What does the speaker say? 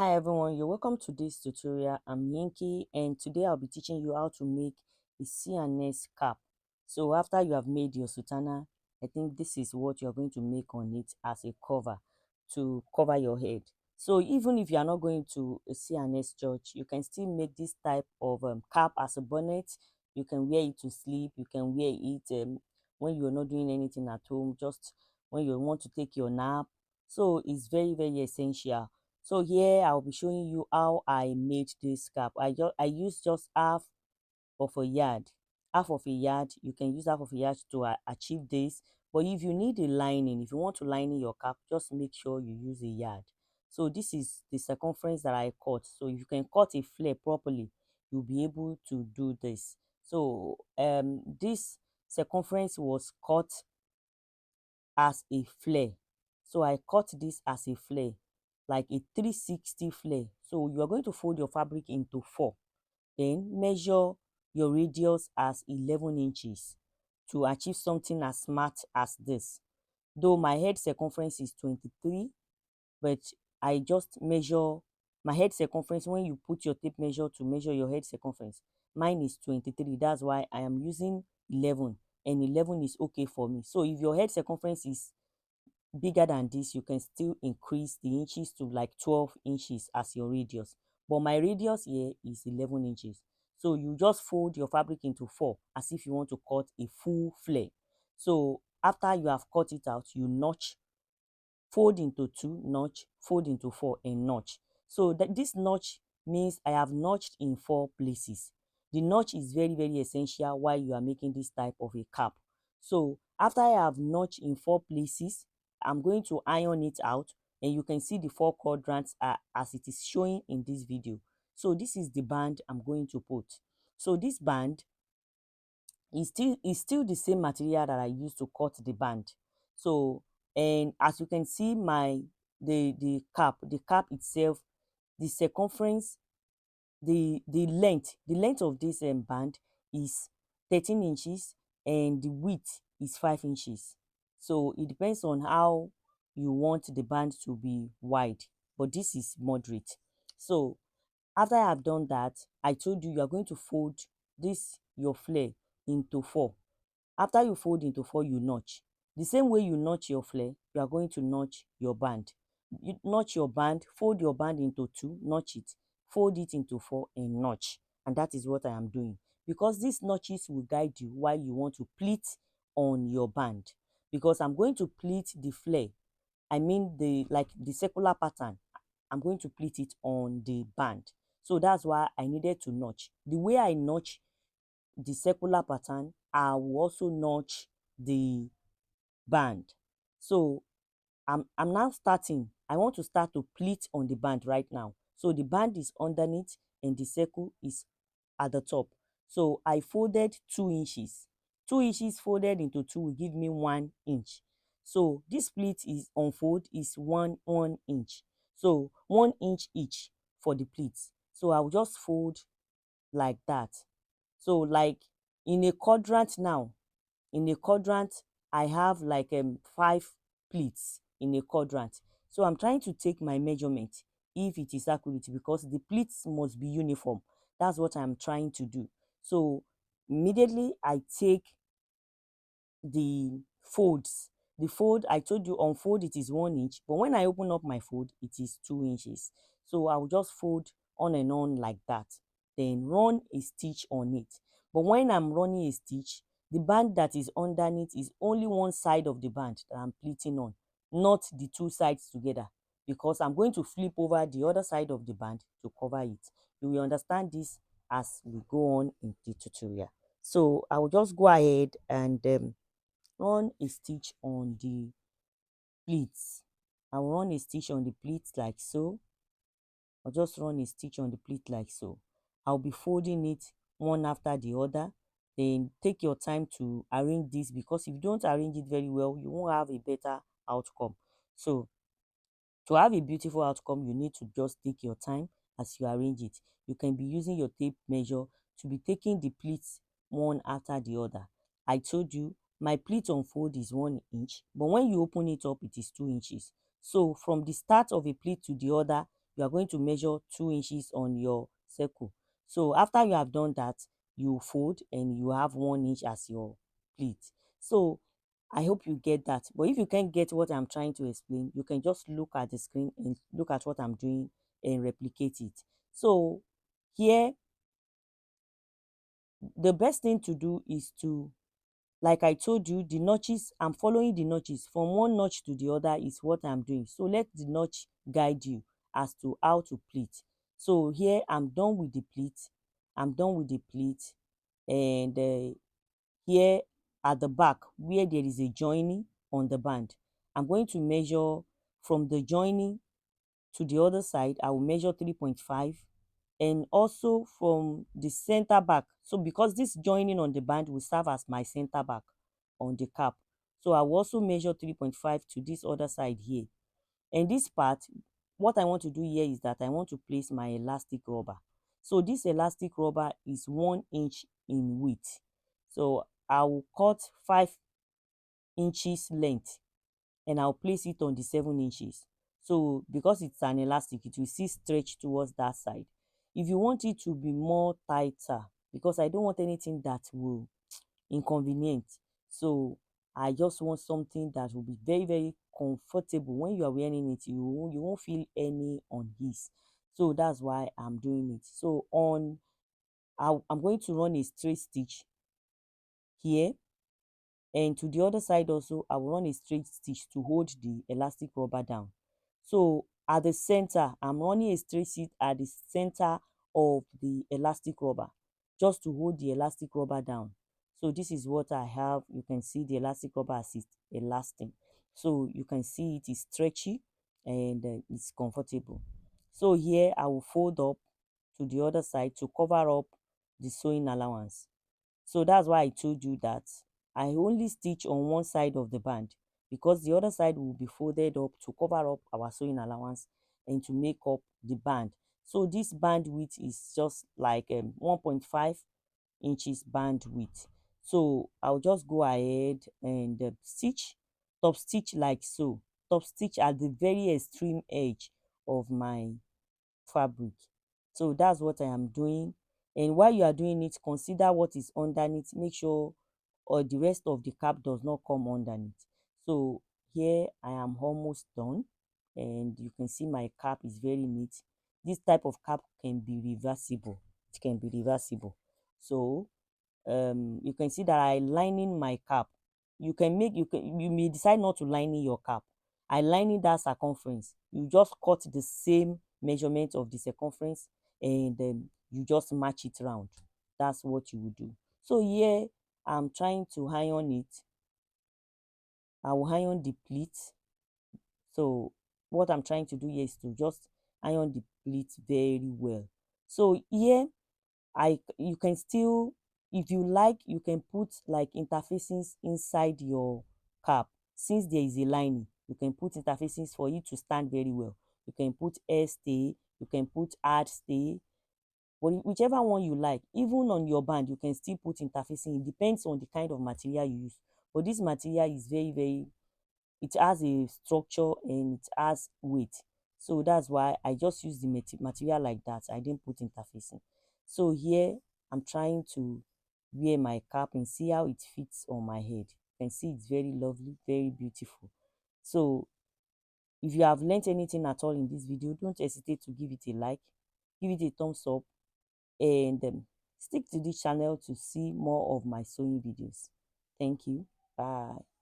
Hi everyone, you're welcome to this tutorial. I'm Yankee and today I'll be teaching you how to make a CNS cap. So after you have made your sultana, I think this is what you're going to make on it as a cover to cover your head. So even if you are not going to a CNS church, you can still make this type of cap as a bonnet. You can wear it to sleep, you can wear it when you're not doing anything at home, just when you want to take your nap. So it's very essential. So here I'll be showing you how I made this cap. I used just half of a yard. Half of a yard, you can use half of a yard to achieve this. But if you need a lining, if you want to line in your cap, just make sure you use a yard. So this is the circumference that I cut. So if you can cut a flare properly, you'll be able to do this. So this circumference was cut as a flare. So I cut this as a flare, like a 360 flare. So you are going to fold your fabric into 4. Then measure your radius as 11 inches to achieve something as smart as this. Though my head circumference is 23, but I just measure my head circumference. When you put your tape measure to measure your head circumference, mine is 23. That's why I am using 11, and 11 is okay for me. So if your head circumference is bigger than this, you can still increase the inches to like 12 inches as your radius, but my radius here is 11 inches. So you just fold your fabric into 4 as if you want to cut a full flare. So after you have cut it out, you notch, fold into 2, notch, fold into 4, and notch. So that this notch means I have notched in 4 places. The notch is very essential while you are making this type of a cap. So after I have notched in 4 places, I'm going to iron it out, and you can see the 4 quadrants as it is showing in this video. So this is the band I'm going to put. So this band is still the same material that I used to cut the band. So, and as you can see, the cap itself, the circumference, the length of this band is 13 inches, and the width is 5 inches. So it depends on how you want the band to be wide, but this is moderate. So after I have done that, I told you are going to fold this your flare into 4. After you fold into 4, you notch. The same way you notch your flare, you are going to notch your band. You notch your band, fold your band into 2, notch it, fold it into 4, and notch. And that is what I am doing. Because these notches will guide you while you want to pleat on your band. Because I'm going to pleat the flare, I mean the circular pattern, I'm going to pleat it on the band. So that's why I needed to notch. The way I notch the circular pattern, I will also notch the band. So I'm now starting. I want to start to pleat on the band right now. So the band is underneath and the circle is at the top. So I folded 2 inches. 2 inches folded into 2 will give me 1 inch. So this pleat is unfold is 1 inch. So 1 inch each for the pleats. So I'll just fold like that. So like in a quadrant now, in a quadrant, I have like 5 pleats in a quadrant. So I'm trying to take my measurement if it is accurate, because the pleats must be uniform. That's what I'm trying to do. So immediately I take the folds. The fold, I told you on fold it is 1 inch, but when I open up my fold, it is 2 inches. So I'll just fold on and on like that, then run a stitch on it. But when I'm running a stitch, the band that is underneath is only one side of the band that I'm pleating on, not the 2 sides together, because I'm going to flip over the other side of the band to cover it. You will understand this as we go on in the tutorial. So I will just go ahead and run a stitch on the pleats. I'll run a stitch on the pleats like so. I'll just run a stitch on the pleat like so. I'll be folding it one after the other. Then take your time to arrange this, because if you don't arrange it very well, you won't have a better outcome. So to have a beautiful outcome, you need to just take your time as you arrange it. You can be using your tape measure to be taking the pleats one after the other. I told you my pleat unfold is 1 inch, but when you open it up, it is 2 inches. So from the start of a pleat to the other, you are going to measure 2 inches on your circle. So after you have done that, you fold and you have 1 inch as your pleat. So I hope you get that. But if you can't get what I'm trying to explain, you can just look at the screen and look at what I'm doing and replicate it. So here, the best thing to do is to, like I told you, the notches, I'm following the notches from one notch to the other is what I'm doing. So let the notch guide you as to how to pleat. So here I'm done with the pleat. I'm done with the pleat. And here at the back where there is a joining on the band, I'm going to measure from the joining to the other side. I will measure 3.5, and also from the center back. So because this joining on the band will serve as my center back on the cap, so I will also measure 3.5 to this other side here. And this part, what I want to do here is that I want to place my elastic rubber. So this elastic rubber is 1 inch in width. So I will cut 5 inches length and I'll place it on the 7 inches. So because it's an elastic, it will still stretch towards that side. If you want it to be more tighter, because I don't want anything that will inconvenient, so I just want something that will be very, very comfortable. When you are wearing it, you won't feel any unease. So that's why I'm doing it. So I'm going to run a straight stitch here, and to the other side also I will run a straight stitch to hold the elastic rubber down. So at the center, I'm running a straight stitch at the center of the elastic rubber just to hold the elastic rubber down. So this is what I have. You can see the elastic rubber as it's elastic, so you can see it is stretchy and it's comfortable. So here I will fold up to the other side to cover up the sewing allowance. So that's why I told you that I only stitch on one side of the band, because the other side will be folded up to cover up our sewing allowance and to make up the band. So this band width is just like 1.5 inches band width. So I'll just go ahead and stitch, top stitch like so, top stitch at the very extreme edge of my fabric. So that's what I am doing. And while you are doing it, consider what is underneath. Make sure or the rest of the cap does not come underneath. So here I am almost done, and you can see my cap is very neat. This type of cap can be reversible. It can be reversible. So you can see that I lining my cap. You may decide not to lining your cap. I lining that circumference. You just cut the same measurement of the circumference, and then you just match it round. That's what you will do. So here I'm trying to iron it. I will iron the pleat. So what I'm trying to do here is to just iron the pleat very well. So here you can still, if you like, you can put like interfacings inside your cap. Since there is a lining, you can put interfacings for it to stand very well. You can put air stay, you can put hard stay, but whichever one you like. Even on your band, you can still put interfacing. It depends on the kind of material you use. But this material is very, very, it has a structure and it has weight. So that's why I just use the material like that. I didn't put interfacing. So here I'm trying to wear my cap and see how it fits on my head. You can see it's very lovely, very beautiful. So if you have learned anything at all in this video, don't hesitate to give it a like, give it a thumbs up, and stick to this channel to see more of my sewing videos. Thank you. Bye.